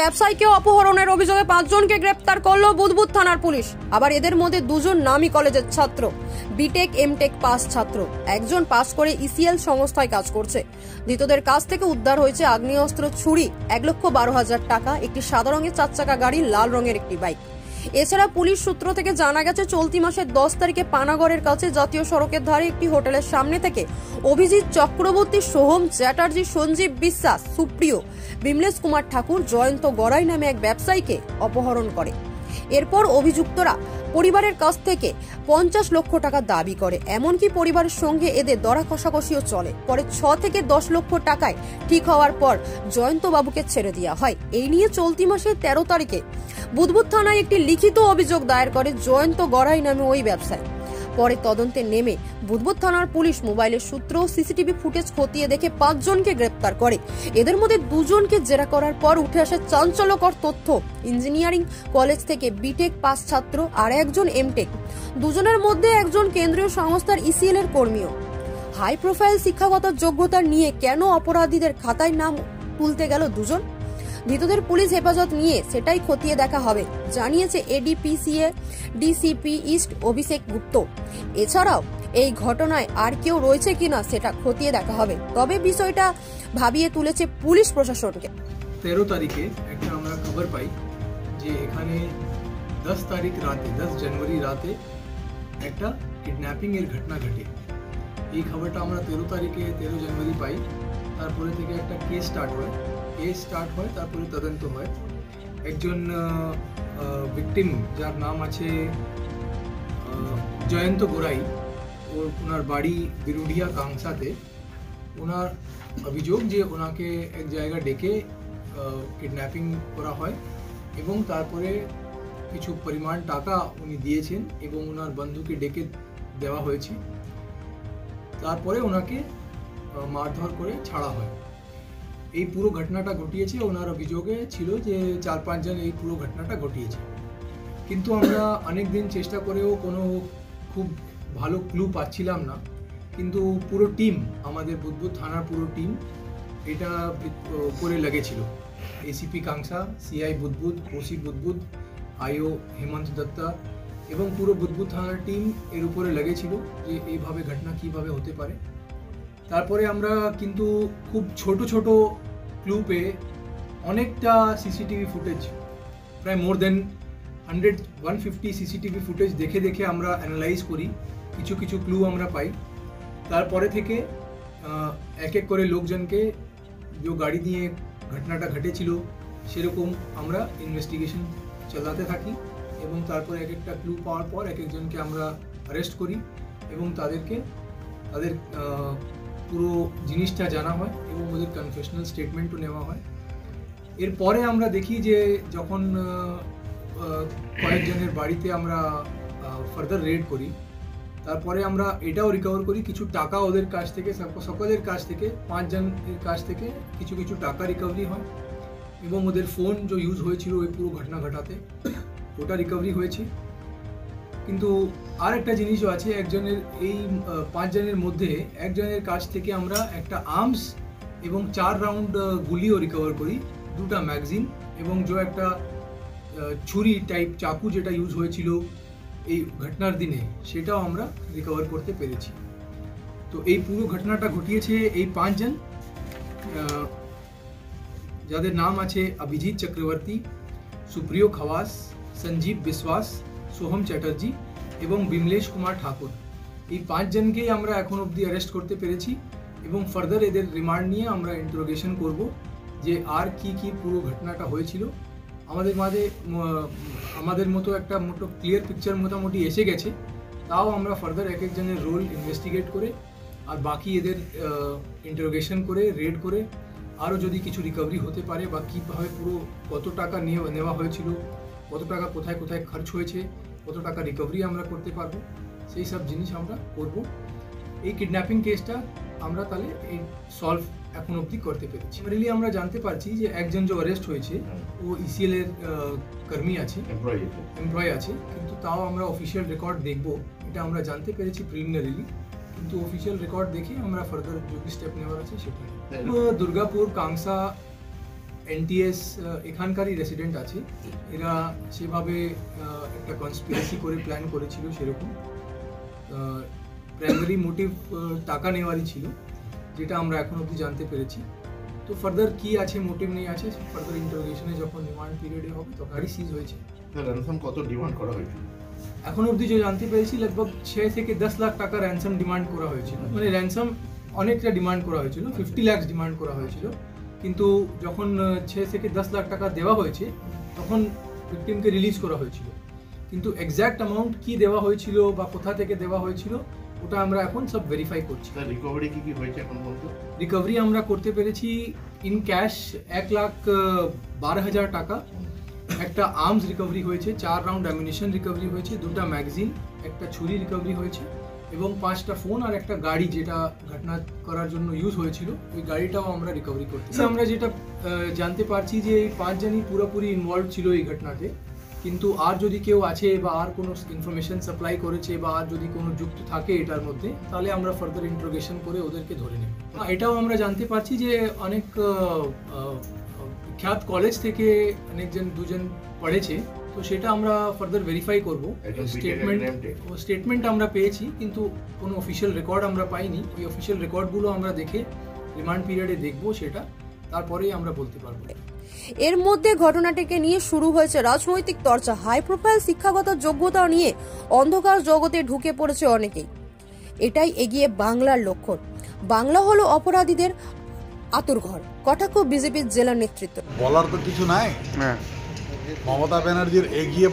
ব্যবসায়ীকে অপহরণের অভিযোগে 5 জনকে গ্রেপ্তার করলো বুদবুদ থানার পুলিশ। আবার এদের মধ্যে 2 জন নামী কলেজের ছাত্র, বিটেক এমটেক পাস ছাত্র। একজন পাস করে ইসিএল সংস্থায় কাজ করছে। ধৃতদের কাছ থেকে উদ্ধার হয়েছে আগ্নেয়াস্ত্র, ছুরি, 1,12,000 টাকা, একটি সাদা রঙের 4 চাকা গাড়ি, লাল রঙের একটি বাইক। এছাড়া পুলিশ সূত্র থেকে জানা গেছে চলতি মাসের 10 তারিখে পানাগড়ের কাছে জাতীয় সড়কের ধারে একটি হোটেলের সামনে থেকে অভিজিৎ চক্রবর্তী, সোহম চ্যাটার্জি, সঞ্জীব বিশ্বাস, সুপ্রিয়, বিমলেশ কুমার ঠাকুর, জয়ন্ত গড়াই নামে এক ব্যবসায়ীকে অপহরণ করে। এরপর অভিযুক্তরা পরিবারের কাছ থেকে 50 লক্ষ টাকা দাবি করে। এমনকি পরিবারের সঙ্গে এদের দরা কষাকষিও চলে। পরে 6 থেকে 10 লক্ষ টাকায় ঠিক হওয়ার পর জয়ন্ত বাবুকে ছেড়ে দেওয়া হয়। এই নিয়ে চলতি মাসের 13 তারিখে বুদবুদ থানায় একটি লিখিত অভিযোগ দায়ের করে জয়ন্ত গড়াই নামে ওই ব্যবসায়ী। পরে তদন্তে নেমে বুদবুদ থানার পুলিশ মোবাইলের সূত্র ও সিসিটিভি ফুটেজ খতিয়ে দেখে 5 জনকে গ্রেপ্তার করে। এদের মধ্যে 2 জনকে জেরা করার পর উঠে আসে চাঞ্চল্যকর তথ্য। ইঞ্জিনিয়ারিং কলেজ থেকে বিটেক পাস ছাত্র আর একজন এমটেক। 2 জনের মধ্যে একজন কেন্দ্রীয় সংস্থার ইসিএল এর কর্মীও। হাই প্রোফাইল শিক্ষাগত যোগ্যতা নিয়ে কেন অপরাধীদের খাতায় নাম তুলতে গেল 2 জন? ধৃতদের পুলিশ হেফাজত নিয়ে সেটাই খতিয়ে দেখা হবে, জানিয়েছে এডিপিসিএ ডিসিপি ইস্ট অভিষেক গুপ্ত। এছাড়াও এই ঘটনায় আর কেউ রয়েছে কিনা সেটা খতিয়ে দেখা হবে। তবে বিষয়টা ভাবিয়ে তুলেছে পুলিশ প্রশাসনকে। 13 তারিখে একটা আমরা খবর পাই যে এখানে 10 তারিখ রাতে, 10 জানুয়ারি রাতে একটা কিডন্যাপিং এর ঘটনা ঘটে। এই খবরটা আমরা 13 তারিখে 13 জানুয়ারি পাই। তারপরে থেকে একটা কেস স্টার্ট হয়, তারপরে তদন্ত হয়। একজন ভিকটিম যার নাম আছে জয়ন্ত গোড়াই, ওনার বাড়ি বিরুডিয়া কাংসাতে। ওনার অভিযোগ যে ওনাকে এক জায়গা ডেকে কিডন্যাপিং করা হয় এবং তারপরে কিছু পরিমাণ টাকা উনি দিয়েছেন এবং ওনার বন্ধুকে ডেকে দেওয়া হয়েছে। তারপরে ওনাকে মারধর করে ছাড়া হয়। এই পুরো ঘটনাটা ঘটিয়েছে, ওনার অভিযোগে ছিল যে 4-5 জন এই পুরো ঘটনাটা ঘটিয়েছে। কিন্তু আমরা অনেক দিন চেষ্টা করেও কোনো খুব ভালো ক্লু পাচ্ছিলাম না। কিন্তু পুরো টিম, আমাদের বুদবুদ থানার পুরো টিম এটা করে লেগেছিল। এসিপি কাংসা, সিআই বুদবুদ, ওসি বুদবুদ, আইও হেমন্ত দত্তা এবং পুরো বুদবুদ থানার টিম এর উপরে লেগেছিল যে এইভাবে ঘটনা কিভাবে হতে পারে। তারপরে আমরা কিন্তু খুব ছোট ছোট ক্লু পেয়ে অনেকটা সিসিটিভি ফুটেজ, প্রায় মোর দেন 150 সিসিটিভি ফুটেজ দেখে আমরা অ্যানালাইজ করি। কিছু ক্লু আমরা পাই। তারপরে থেকে এক এক করে লোকজনকে, যে গাড়ি নিয়ে ঘটনাটা ঘটেছিল সেরকম আমরা ইনভেস্টিগেশন চালাতে থাকি এবং তারপরে এক একটা ক্লু পাওয়ার পর এক একজনকে আমরা অ্যারেস্ট করি এবং তাদের পুরো জিনিসটা জানা হয় এবং ওদের কনফেশনাল স্টেটমেন্টও নেওয়া হয়। এরপরে আমরা দেখি যে যখন কয়েকজনের বাড়িতে আমরা ফার্দার রেড করি, তারপরে আমরা এটাও রিকভার করি কিছু টাকা ওদের কাছ থেকে, সকলের কাছ থেকে, 5 জনের কাছ থেকে কিছু টাকা রিকভারি হয় এবং ওদের ফোন যে ইউজ হয়েছিল ওই পুরো ঘটনা ঘটাতে ওটা রিকভারি হয়েছে। কিন্তু আর একটা জিনিসও আছে, একজনের এই 5 জনের মধ্যে একজনের কাছ থেকে আমরা একটা আর্মস এবং 4 রাউন্ড গুলিও রিকভার করি, 2টা ম্যাগাজিন এবং যে একটা ছুরি টাইপ চাকু যেটা ইউজ হয়েছিল এই ঘটনার দিনে সেটাও আমরা রিকভার করতে পেরেছি। তো এই পুরো ঘটনাটা ঘটিয়েছে এই 5 জন, যাদের নাম আছে অভিজিৎ চক্রবর্তী, সুপ্রিয় খাওয়াস, সঞ্জীব বিশ্বাস, সোহম চ্যাটার্জি এবং বিমলেশ কুমার ঠাকুর। এই 5 জনকেই আমরা এখন অবধি অ্যারেস্ট করতে পেরেছি এবং ফার্দার এদের রিমান্ড নিয়ে আমরা ইন্টারোগেশন করব যে আর কি পুরো ঘটনাটা হয়েছিল। আমাদের মতো একটা ক্লিয়ার পিকচার মোটামুটি এসে গেছে। তাও আমরা ফার্দার এক একজনের রোল ইনভেস্টিগেট করে আর বাকি এদের ইন্টারোগেশন করে রেড করে আরও যদি কিছু রিকভারি হতে পারে বা কীভাবে পুরো কত টাকা নেওয়া হয়েছিল, কত টাকা কোথায় কোথায় খরচ হয়েছে, কত টাকা রিকভারি আমরা করতে পারবো, সেই সব জিনিস আমরা করব। এই কিডন্যাপিং কেসটা আমরা তাহলে এই সলভ এখন অবধি করতে পেরেছি। রিলি আমরা জানতে পারছি যে একজন যে অ্যারেস্ট হয়েছে ও ইসিএল এর কর্মী আছে, এমপ্লয় আছে, কিন্তু তাও আমরা অফিসিয়াল রেকর্ড দেখব, এটা আমরা জানতে পেরেছি প্রিলিমিনারিলি। কিন্তু অফিসিয়াল রেকর্ড দেখে আমরা ফার্দার যে স্টেপ নেওয়ার আছে সেটা। দুর্গাপুর, কাংসা এনটিএস এখানকারই রেসিডেন্ট আছে, এরা সেভাবে একটা কনস্পিরেসি করে প্ল্যান করেছিল। সেরকম প্রাইমারি মোটিভ টাকা নেওয়ারই ছিল, যেটা আমরা এখন অবধি জানতে পেরেছি। তো ফার্দার কি আছে, মোটিভ নেই আছে, ফার্দার ইন্টারোগেশনে যখন রিমান্ড পিরিয়ডে হবে তখন গাড়ি সিজ হয়েছে। র্যানসাম কত ডিমান্ড করা হয়েছিল? এখন অবধি যে জানতে পেরেছি লগভগ 6 থেকে 10 লাখ টাকা র্যানসাম ডিমান্ড করা হয়েছিল। মানে র্যানসাম অনেকটা ডিমান্ড করা হয়েছিল, 50 লাখ ডিমান্ড করা হয়েছিল, কিন্তু যখন 6 থেকে 10 লাখ টাকা দেওয়া হয়েছে তখন ভিকটিমকে রিলিজ করা হয়েছিল। কিন্তু এক্স্যাক্ট অ্যামাউন্ট কি দেওয়া হয়েছিল বা কোথা থেকে দেওয়া হয়েছিল ওটা আমরা এখন সব ভেরিফাই করছি। রিকভারি কি হয়েছে এখন পর্যন্ত? রিকভারি আমরা করতে পেরেছি ইন ক্যাশ 1,12,000 টাকা, একটা আর্মস রিকভারি হয়েছে, 4 রাউন্ড অ্যামিনিশন রিকভারি হয়েছে, 2টা ম্যাগাজিন, একটা ছুরি রিকভারি হয়েছে এবং 5টা ফোন আর একটা গাড়ি যেটা ঘটনা করার জন্য ইউজ হয়েছিল, ওই গাড়িটাও আমরা রিকভারি করতেছি। আমরা যেটা জানতে পারছি যে এই 5 জনই পুরোপুরি ইনভলভ ছিল এই ঘটনাতে, কিন্তু আর যদি কেউ আছে বা আর কোনো ইনফরমেশন সাপ্লাই করেছে বা আর যদি কোনো যুক্ত থাকে এটার মধ্যে, তাহলে আমরা ফার্দার ইন্টারোগেশন করে ওদেরকে ধরে নেব। এটাও আমরা জানতে পারছি যে অনেক বিখ্যাত কলেজ থেকে অনেকজন 2জন পড়েছে, তো সেটা আমরা ফার্দার ভেরিফাই করব। স্টেটমেন্ট আমরা পেয়েছি, কিন্তু কোনো অফিসিয়াল রেকর্ড আমরা পাইনি। ওই অফিসিয়াল রেকর্ডগুলো আমরা দেখে রিমান্ড পিরিয়ডে দেখব, সেটা তারপরেই আমরা বলতে পারবো। এর মধ্যে ঘটনাটিকে নিয়ে শুরু হয়েছে রাজনৈতিক চর্চা। হাই প্রোফাইল শিক্ষাগত যোগ্যতা নিয়ে অন্ধকার জগতে ঢুকে পড়েছে অনেকেই। এটাই এগিয়ে বাংলার লক্ষণ। বাংলা হলো অপরাধীদের আতুরঘর, কটাক্ষ বিজেপির জেলা নেতৃত্ব। বলার তো কিছু নাই, মমতা ব্যানার্জির এগিয়ে